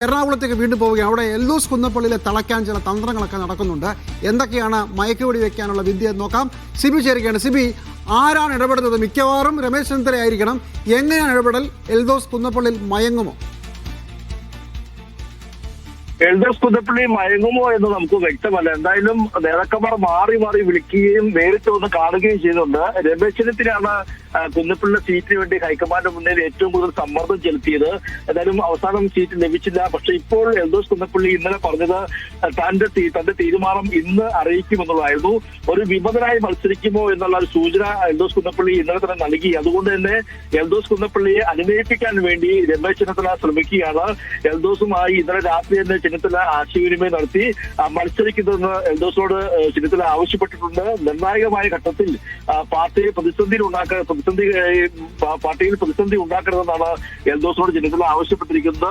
എറണാകുളത്തേക്ക് വീണ്ടും പോവുകയാണ്. അവിടെ എൽദോസ് കുന്നപ്പള്ളിയിലെ തളയ്ക്കാൻ ചില തന്ത്രങ്ങളൊക്കെ നടക്കുന്നുണ്ട്. എന്തൊക്കെയാണ് മയക്കുവെടി വെക്കാനുള്ള വിദ്യ എന്ന് നോക്കാം. സിബി ചേരുകയാണ്. സിബി, ആരാണ് ഇടപെടുന്നത്? മിക്കവാറും രമേശ് ചെന്നിത്തല ആയിരിക്കണം. എങ്ങനെയാണ് ഇടപെടൽ? എൽദോസ് കുന്നപ്പള്ളിയിൽ മയങ്ങുമോ? എൽദോസ് കുന്നപ്പള്ളി മയങ്ങുമോ എന്ന് നമുക്ക് വ്യക്തമല്ല. എന്തായാലും നേതാക്കന്മാർ മാറി മാറി വിളിക്കുകയും നേരിട്ട് വന്ന് കാണുകയും ചെയ്യുന്നുണ്ട്. രമേശ് ചെന്നിത്തലയാണ് കുന്നപ്പള്ളിയുടെ സീറ്റിന് വേണ്ടി ഹൈക്കമാൻഡ് മുന്നിൽ ഏറ്റവും കൂടുതൽ സമ്മർദ്ദം ചെലുത്തിയത്. എന്തായാലും അവസാനം സീറ്റ് ലഭിച്ചില്ല. പക്ഷെ ഇപ്പോൾ എൽദോസ് കുന്നപ്പള്ളി ഇന്നലെ പറഞ്ഞത് തന്റെ തീരുമാനം ഇന്ന് അറിയിക്കുമെന്നുള്ളതായിരുന്നു. ഒരു വിമതനായി മത്സരിക്കുമോ എന്നുള്ള ഒരു സൂചന എൽദോസ് കുന്നപ്പള്ളി ഇന്നലെ തന്നെ നൽകി. അതുകൊണ്ട് തന്നെ എൽദോസ് കുന്നപ്പള്ളിയെ അനുനയിപ്പിക്കാൻ വേണ്ടി രമേശ് ചെന്നിത്തല ശ്രമിക്കുകയാണ്. എൽദോസുമായി ഇന്നലെ രാത്രി തന്നെ ചെന്നിത്തല ആശയവിനിമയം നടത്തി മത്സരിക്കുന്നതെന്ന് എൽദോസിനോട് ചെന്നിത്തല ആവശ്യപ്പെട്ടിട്ടുണ്ട്. നിർണായകമായ ഘട്ടത്തിൽ പാർട്ടിയിൽ പ്രതിസന്ധി ഉണ്ടാക്കരുതെന്നാണ് എൽദോസിനോട് ചെന്നിത്തല ആവശ്യപ്പെട്ടിരിക്കുന്നത്.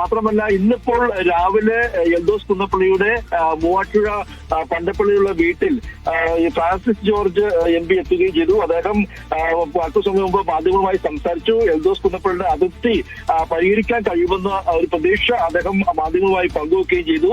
മാത്രമല്ല, ഇന്നിപ്പോൾ രാവിലെ എൽദോസ് കുന്നപ്പള്ളിയുടെ മൂവാറ്റുപുഴ പണ്ടപ്പള്ളിയുള്ള വീട്ടിൽ ഫ്രാൻസിസ് ജോർജ് MP എത്തുകയും ചെയ്തു. അദ്ദേഹം അല്പസമയം മുമ്പ് മാധ്യമങ്ങളുമായി സംസാരിച്ചു. എൽദോസ് കുന്നപ്പള്ളിയുടെ അതിർത്തി പരിഹരിക്കാൻ കഴിയുമെന്ന ഒരു പ്രതീക്ഷ അദ്ദേഹം മാധ്യമങ്ങളുമായി പങ്കുവെക്കുകയും ചെയ്തു.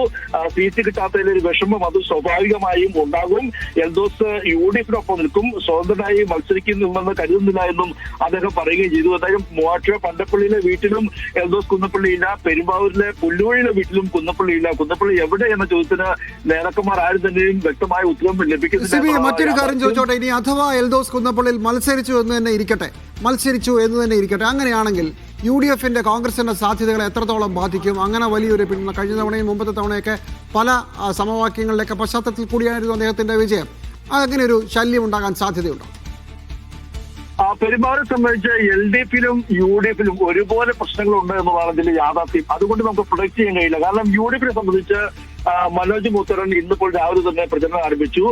സീറ്റ് കിട്ടാത്തതിൽ ഒരു വിഷമം അത് സ്വാഭാവികമായും ഉണ്ടാകും. എൽദോസ് UDFിനൊപ്പം നിൽക്കും, സ്വതന്ത്രനായി മത്സരിക്കുന്നുവെന്ന് കരുതുന്നില്ല എന്നും അദ്ദേഹം പറയുകയും ചെയ്തു. അതായത് മൂവാറ്റുപുഴ പണ്ടപ്പള്ളിയിലെ വീട്ടിലും എൽദോസ് കുന്നപ്പള്ളിയില്ല, പെരുമ്പാവൂരിലെ പുല്ലുവഴിയിലെ വീട്ടിലും കുന്നപ്പള്ളിയില്ല. കുന്നപ്പള്ളി എവിടെ എന്ന ചോദ്യത്തിന് നേതാക്കന്മാർ ആരും തന്നെയും വ്യക്തമായ ഉത്തരം ലഭിക്കുന്നില്ല. മറ്റൊരു കാര്യം ചോദിച്ചോട്ടെ. ഇനി അഥവാ എൽദോസ് കുന്നപ്പള്ളിയിൽ മത്സരിച്ചു എന്ന് തന്നെ ഇരിക്കട്ടെ, അങ്ങനെയാണെങ്കിൽ UDFിന്റെ കോൺഗ്രസിന്റെ സാധ്യതകളെ എത്രത്തോളം ബാധിക്കും? അങ്ങനെ വലിയൊരു പിന്തുണ കഴിഞ്ഞ തവണയും മുമ്പത്തെ തവണയൊക്കെ പല സമവാക്യങ്ങളിലൊക്കെ പശ്ചാത്തലത്തിൽ കൂടിയായിരുന്നു അദ്ദേഹത്തിന്റെ വിജയം. അങ്ങനെ ഒരു ശല്യം ഉണ്ടാകാൻ സാധ്യതയുണ്ടോ? പെരുമ്പാവൂരെ സംബന്ധിച്ച് LDFിലും UDFിലും ഒരുപോലെ പ്രശ്നങ്ങളുണ്ട് എന്നുള്ളതാണ് ഇതിന്റെ യാഥാർത്ഥ്യം. അതുകൊണ്ട് നമുക്ക് പ്രൊഡക്റ്റ് ചെയ്യാൻ കഴിയില്ല. കാരണം UDFിനെ സംബന്ധിച്ച് മനോജ് മുത്തരൻ ഇന്നിപ്പോൾ രാവിലെ തന്നെ പ്രചരണം ആരംഭിച്ചു.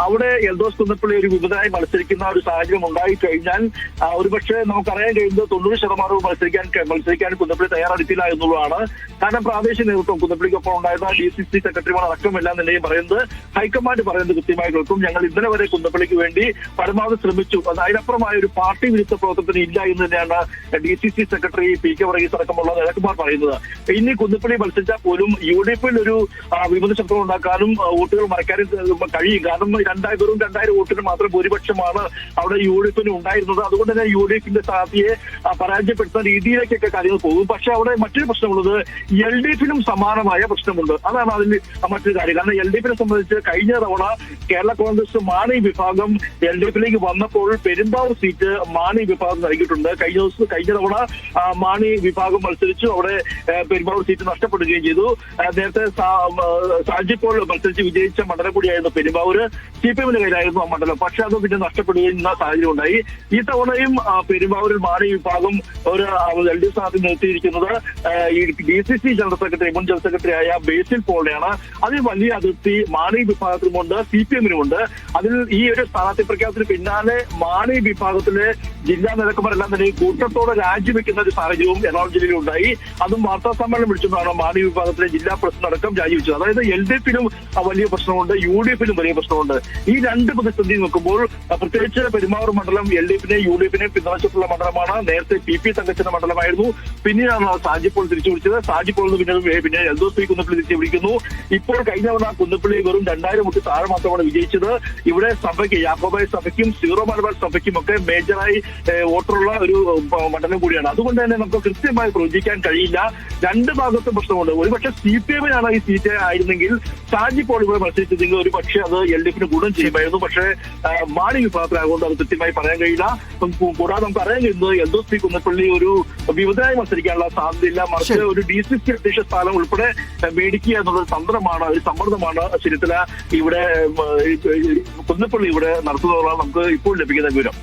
അവിടെ എൽദോസ് കുന്നപ്പള്ളി ഒരു വിമതനായി മത്സരിക്കുന്ന ഒരു സാഹചര്യം ഉണ്ടായി കഴിഞ്ഞാൽ ഒരുപക്ഷെ നമുക്കറിയാൻ കഴിയുന്നത് 90% മത്സരിക്കാൻ കുന്നപ്പള്ളി തയ്യാറെടുക്കില്ല എന്നുള്ളതാണ്. കാരണം പ്രാദേശിക നേതൃത്വം കുന്നപ്പള്ളിക്കൊപ്പം ഉണ്ടായിരുന്ന DCC സെക്രട്ടറിമാർ അടക്കമെല്ലാം തന്നെയും പറയുന്നത്, ഹൈക്കമാൻഡ് പറയുന്നത് കൃത്യമായി കേൾക്കും. ഞങ്ങൾ ഇന്നലെ വരെ കുന്നപ്പള്ളിക്ക് വേണ്ടി പരമാവധി ശ്രമിച്ചു. അതിനപ്പുറമായ ഒരു പാർട്ടി വിരുദ്ധ പ്രവർത്തനത്തിന് ഇല്ല എന്ന് തന്നെയാണ് DCC സെക്രട്ടറി PK വർഗീസ് അടക്കമുള്ള നേതാക്കന്മാർ പറയുന്നത്. ഇനി കുന്നപ്പള്ളി മത്സരിച്ചാൽ പോലും UDFിൽ ഒരു വിമത ശബ്ദം ഉണ്ടാക്കാനും വോട്ടുകൾ മറയ്ക്കാനും കഴിയും. കാരണം 2000 വോട്ടിന് മാത്രം ഭൂരിപക്ഷമാണ് അവിടെ UDFിന് ഉണ്ടായിരുന്നത്. അതുകൊണ്ട് തന്നെ UDFിന്റെ സ്ഥാനാർത്ഥിയെ പരാജയപ്പെടുത്തുന്ന രീതിയിലേക്കൊക്കെ കാര്യങ്ങൾ പോകും. പക്ഷെ അവിടെ മറ്റൊരു പ്രശ്നമുള്ളത് LDFിനും സമാനമായ പ്രശ്നമുണ്ട്. അതാണ് അതിൽ മറ്റൊരു കാര്യം. കാരണം LDFിനെ സംബന്ധിച്ച് കഴിഞ്ഞ തവണ കേരള കോൺഗ്രസ് മാണി വിഭാഗം LDFിലേക്ക് വന്നപ്പോൾ പെരുമ്പാവൂർ സീറ്റ് മാണി വിഭാഗം നൽകിയിട്ടുണ്ട്. കഴിഞ്ഞ തവണ മാണി വിഭാഗം മത്സരിച്ചു. അവിടെ പെരുമ്പാവൂർ സീറ്റ് നഷ്ടപ്പെടുകയും ചെയ്തു. നേരത്തെ സാജി പോൾ മത്സരിച്ച് വിജയിച്ച മണ്ഡലം കൂടിയായിരുന്നു പെരുമ്പാവൂര്. CPMന്റെ കയ്യിലായിരുന്നു ആ മണ്ഡലം. പക്ഷെ അത് പിന്നെ നഷ്ടപ്പെടുകയുന്ന സാഹചര്യം ഉണ്ടായി. ഈ തവണയും പെരുമ്പാവൂരിൽ മാണി വിഭാഗം ഒരു LDF സ്ഥാനത്ത് നിർത്തിയിരിക്കുന്നത് DCC ജനറൽ സെക്രട്ടറി, മുൻ ജനറൽ സെക്രട്ടറി ആയ ബേസിൽ പോളിനെയാണ്. അതിൽ വലിയ അതിർത്തി മാണി വിഭാഗത്തിനുമുണ്ട്, CPMനുമുണ്ട്. അതിൽ ഈ ഒരു സ്ഥാനാർത്ഥി പ്രഖ്യാപനത്തിന് പിന്നാലെ മാണി വിഭാഗത്തിലെ ജില്ലാ നേതാക്കന്മാരെല്ലാം തന്നെ കൂട്ടത്തോടെ രാജിവെക്കുന്ന ഒരു സാഹചര്യവും എറണാകുളം ജില്ലയിൽ ഉണ്ടായി. അതും വാർത്താ സമ്മേളനം വിളിച്ചതാണ് മാണി വിഭാഗത്തിലെ ജില്ലാ പ്രസിഡന്റ് അടക്കം രാജിവെച്ചത്. അതായത് LDFിലും വലിയ പ്രശ്നമുണ്ട്, UDFിലും വലിയ പ്രശ്നമുണ്ട്. ഈ രണ്ട് പ്രതിസന്ധി നോക്കുമ്പോൾ പ്രത്യേകിച്ച് പെരുമ്പാവൂർ മണ്ഡലം LDFിനെ UDFിനെ പിന്തുണച്ചിട്ടുള്ള മണ്ഡലമാണ്. നേരത്തെ PP തങ്കച്ചന്റെ മണ്ഡലമായിരുന്നു. പിന്നീടാണ് സാജി പോൾ തിരിച്ചു വിളിച്ചത്. സാജി പോൾ പിന്നെ എൽദോസ് കുന്നപ്പള്ളി തിരിച്ചു വിളിക്കുന്നു. ഇപ്പോൾ കഴിഞ്ഞ തവണ കുന്നപ്പള്ളി വെറും 2000 വോട്ട് താഴെ മാത്രമാണ് വിജയിച്ചത്. ഇവിടെ സഭയ്ക്ക്, യാക്കോബായ സഭയ്ക്കും സീറോ മലബാർ സഭയ്ക്കും ഒക്കെ മേജറായി വോട്ടറുള്ള ഒരു മണ്ഡലം കൂടിയാണ്. അതുകൊണ്ട് തന്നെ നമുക്ക് കൃത്യമായി പ്രവചിക്കാൻ കഴിയില്ല. രണ്ട് ഭാഗത്തും പ്രശ്നമുണ്ട്. ഒരുപക്ഷെ CPMനാണ് ഈ സീറ്റ് ആയിരുന്നെങ്കിൽ സാജി പോൾ ഇവിടെ മത്സരിച്ചതെങ്കിൽ ഒരു പക്ഷേ അത് LDFിന് ഗുണം ചെയ്യുമായിരുന്നു. പക്ഷേ മാണി വിഭാഗത്തിലായതുകൊണ്ട് അത് കൃത്യമായി പറയാൻ കഴിയില്ല. കൂടാതെ നമുക്ക് അറിയാൻ കഴിയുന്നത് എൽദോസ് കുന്നപ്പള്ളി ഒരു വിമതനായി മത്സരിക്കാനുള്ള സാധ്യതയില്ല. മറിച്ച് ഒരു DCC അധ്യക്ഷ സ്ഥാനം ഉൾപ്പെടെ മേടിക്കുക എന്നുള്ളൊരു തന്ത്രമാണ്, ഒരു സമ്മർദ്ദമാണ് ചെന്നിത്തല ഇവിടെ കുന്നപ്പള്ളി ഇവിടെ നടത്തുന്നതാണ് നമുക്ക് ഇപ്പോൾ ലഭിക്കുന്ന വിവരം.